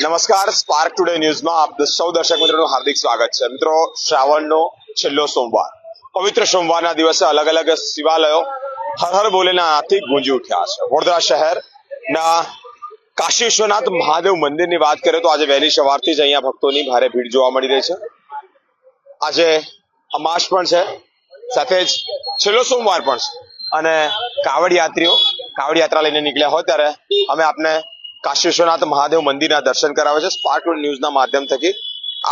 નમસ્કાર, spark today ન્યૂઝમાં આપ સૌ દર્શક મિત્રોનું હાર્દિક સ્વાગત છે. મિત્રો, શ્રાવણનો છેલ્લો સોમવાર, પવિત્ર સોમવારના દિવસે અલગ અલગ શિવાલયો હર હર ભોલેનાથથી ગુંજી ઉઠ્યા છે. વડોદરા શહેરના કાશી વિશ્વનાથ મહાદેવ મંદિરની વાત કરીએ તો આજે વહેલી સવારથી જ અહીંયા ભક્તોની ભારે ભીડ જોવા મળી રહી છે. આજે અમાસ પણ છે, સાથે જ છેલ્લો સોમવાર પણ છે અને કાવડ યાત્રા લઈને નીકળ્યા હોય ત્યારે અમે આપને કાશી વિશ્વનાથ મહાદેવ મંદિરના દર્શન કરાવે છે. સ્પાર્ક ન્યૂઝના માધ્યમ થકી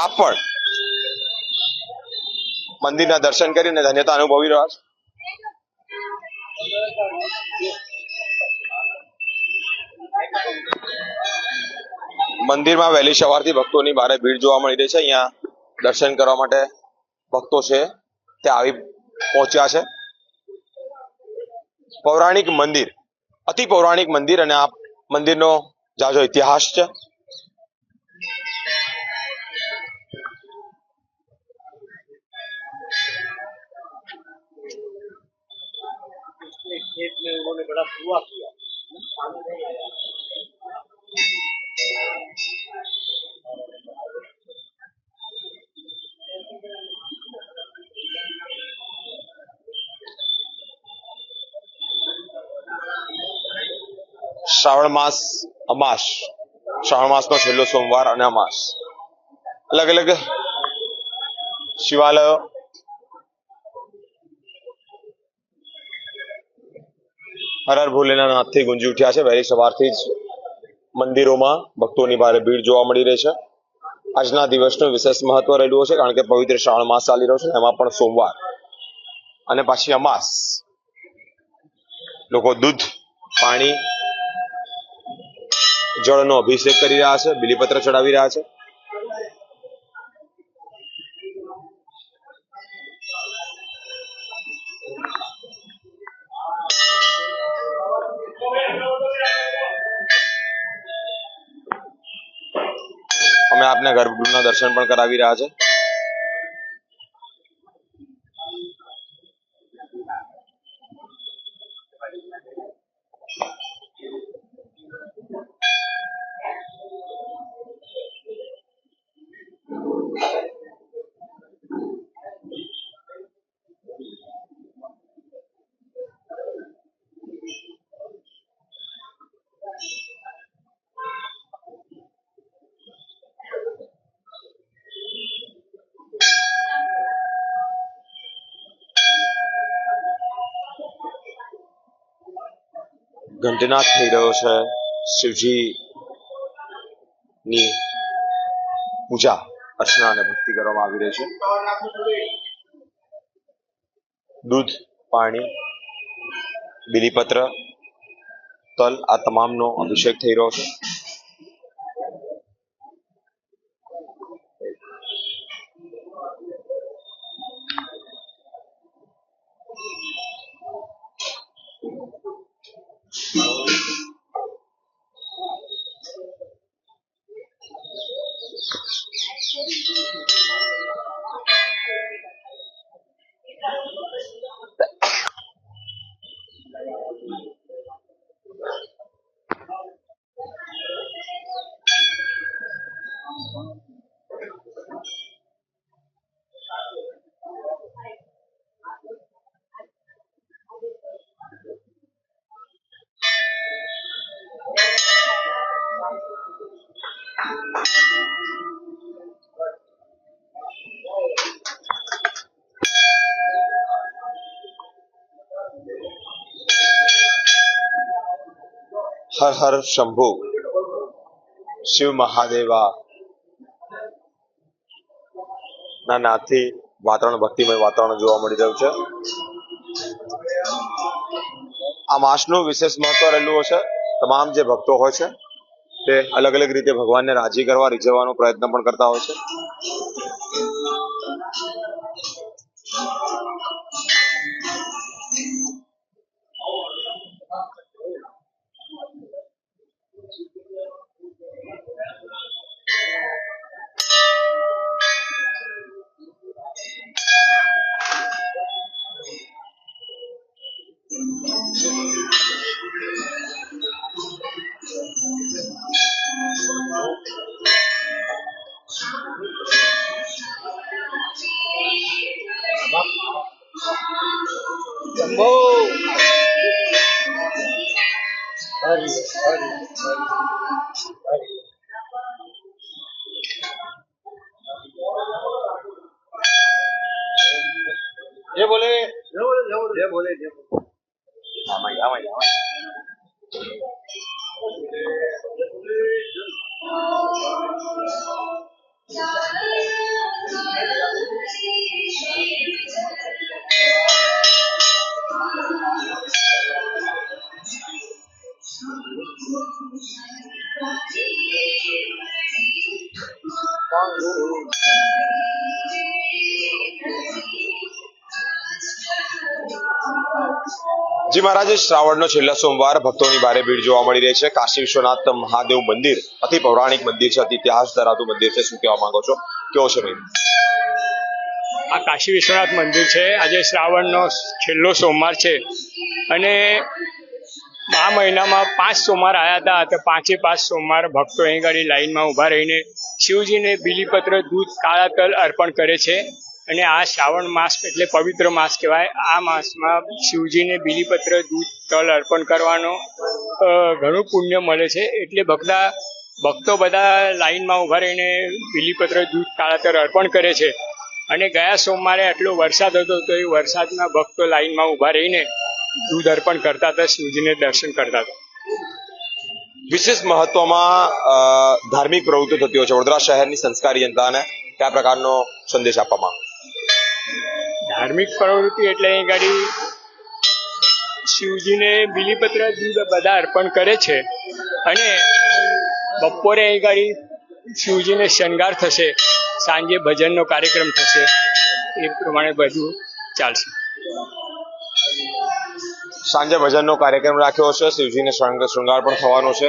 આપ પણ મંદિરના દર્શન કરીને ધન્યતા અનુભવી રહ્યા છો. મંદિરમાં વહેલી સવારથી ભક્તોની ભારે ભીડ જોવા મળી રહી છે. અહીંયા દર્શન કરવા માટે ભક્તો છે તે આવી પહોંચ્યા છે. પૌરાણિક મંદિર, અતિ પૌરાણિક મંદિર અને આ મંદિરનો જાજો ઇતિહાસ છે. શ્રાવણ માસ, અમાસ, શ્રાવણ માસનો છેલ્લો સોમવાર અને અમાસ, અલગ અલગ શિવાલયો હર હર ભોલેનાથથી ગુંજી ઉઠ્યા છે. વહેલી સવારથી જ મંદિરોમાં ભક્તોની ભારે ભીડ જોવા મળી રહી છે. આજના દિવસનું વિશેષ મહત્વ રહેલું છે, કારણ કે પવિત્ર શ્રાવણ માસ ચાલી રહ્યો છે, એમાં પણ સોમવાર અને પાછી અમાસ. લોકો દૂધ, પાણી, જળનો અભિષેક કરી રહ્યા છે, બિલીપત્ર ચડાવી રહ્યા છે. અમે આપને ગર્ભગૃહના દર્શન પણ કરાવી રહ્યા છે. ઘંટનાદ થઈ રહ્યો છે. શિવજીની પૂજા અર્ચના અને ભક્તિ કરવામાં આવી રહી છે. દૂધ, પાણી, બિલીપત્ર, તલ, આ તમામનો અભિષેક થઈ રહ્યો છે. હર હર શંભુ, શિવ મહાદેવા ના નાદથી વાતાવરણ, ભક્તિમય વાતાવરણ જોવા મળી રહ્યું છે. આ માસનું વિશેષ મહત્વ રહેલું છે. તમામ જે ભક્તો હોય છે તે અલગ અલગ રીતે ભગવાનને રાજી કરવા, રીઝવવાનો પ્રયત્ન પણ કરતા હોય છે. જે બોલે જે બોલે જી મહારાજ, શ્રાવણનો છેલ્લો સોમવાર ભક્તોની ભારે ભીડ જોવા મળી રહી છે. કાશી વિશ્વનાથ મહાદેવ મંદિર અતિ પૌરાણિક મંદિર છે, અતિ ઇતિહાસ ધરાવતું મંદિર છે. શું કહેવા માંગો છો? કેવો છે મહિમા? આ કાશી વિશ્વનાથ મંદિર છે. આજે શ્રાવણનો છેલ્લો સોમવાર છે અને આ મહિનામાં 5 સોમવાર આવ્યા હતા. તો 5 સોમવાર ભક્તો અહીં ગાડી લાઈનમાં ઊભા રહીને શિવજીને બીલીપત્ર, દૂધ, કાળા તલ અર્પણ કરે છે. અને આ શ્રાવણ માસ એટલે પવિત્ર માસ કહેવાય. આ માસમાં શિવજીને બીલીપત્ર, દૂધ, તલ અર્પણ કરવાનો ઘણું પુણ્ય મળે છે. એટલે ભક્તો બધા લાઈનમાં ઊભા રહીને બીલીપત્ર, દૂધ, કાળા તલ અર્પણ કરે છે. અને ગયા સોમવારે આટલો વરસાદ હતો તો એ વરસાદમાં ભક્તો લાઈનમાં ઊભા રહીને દૂધ અર્પણ કરતા હતા, શિવજીને દર્શન કરતા હતા. વિશેષ મહત્વમાં ધાર્મિક પ્રવૃત્તિ થતી હોય છે. વડોદરા શહેરની સંસ્કારી જનતાને કયા પ્રકારનો સંદેશ આપવામાં? ધાર્મિક પ્રવૃત્તિ એટલે અહીં ગાડી શિવજીને બીલીપત્ર, દૂધ બધા અર્પણ કરે છે. અને બપોરે અહીં ગાડી શિવજીને શણગાર થશે, સાંજે ભજનનો કાર્યક્રમ થશે. એ પ્રમાણે બધું ચાલશે. સાંજે ભજનનો કાર્યક્રમ રાખ્યો છે, શિવજીને શૃંગાર પણ થવાનો છે.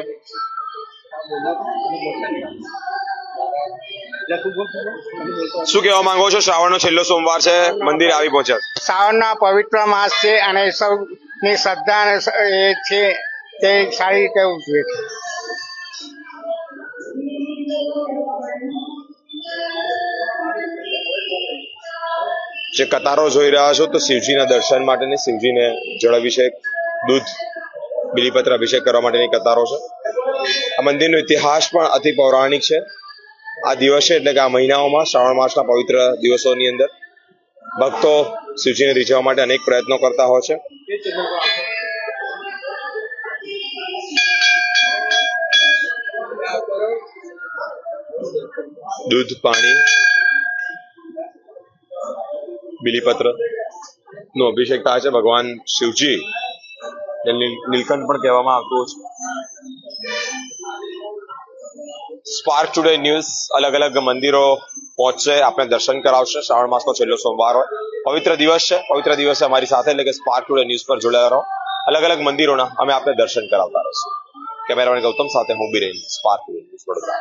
શું કહેવા માંગો છો? શ્રાવણનો છેલ્લો સોમવાર છે, મંદિર આવી પહોંચ્યા. શ્રાવણના પવિત્ર માસ છે અને સૌની શ્રદ્ધા એ છે તે સારી રીતે ઉજવે છે. જે કતારો જોઈ રહ્યા છો તો શિવજીના દર્શન માટેની, શિવજીને જળ અભિષેક, દૂધ, બીલીપત્ર અભિષેક કરવા માટેની કતારો છે. આ મંદિરનો ઇતિહાસ પણ અતિ પૌરાણિક છે. આ દિવસે એટલે કે આ મહિનાઓમાં, શ્રાવણ માસના પવિત્ર દિવસોની અંદર ભક્તો શિવજીને રીઝવવા માટે અનેક પ્રયત્નો કરતા હોય છે. દૂધ, પાણી, બીલીપત્ર નો અભિષેક થાય છે. ભગવાન શિવજી નીલકંઠ પણ કહેવામાં આવતું હોય છે. સ્પાર્ક ટુડે ન્યૂઝ અલગ અલગ મંદિરો પહોંચશે, આપણે દર્શન કરાવશે. શ્રાવણ માસનો છેલ્લો સોમવાર હોય, પવિત્ર દિવસ છે. પવિત્ર દિવસે અમારી સાથે એટલે કે સ્પાર્ક ટુડે ન્યૂઝ પર જોડાયા રહો. અલગ અલગ મંદિરોના અમે આપણે દર્શન કરાવતા રહીશું. કેમેરામેન ગૌતમ સાથે હું Biren, spark today news Vadodara.